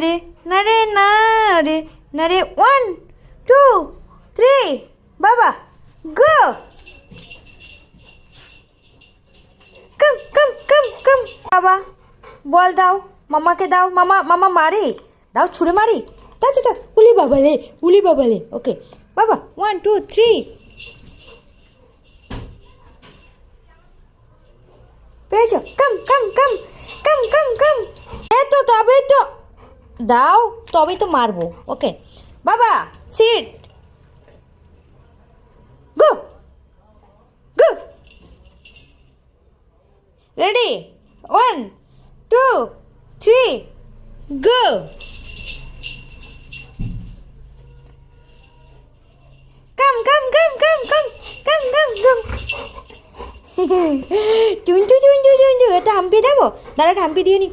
রে না রে না রে না রে 1 2 3 বাবা গো কাম কাম কাম কাম বাবা বল দাও মামাকে দাও মামা মামা মারে দাও ছুঁড়ে মারি দাও দাও উলি বাবালে ওকে বাবা 1 2 3 পেয়েছো কাম কাম কাম কাম কাম কাম তো তবেই তো দাও তবেই তো মারবো ওকে বাবা সিট গো গো রেডি 1 2 3 গো কাম কাম কাম কাম কাম কাম কাম কাম চুঞ্চু চুঞ্চু চুঞ্চু এটা হাম্পি দেবো দাঁড়া হাম্পি দিয়ে নি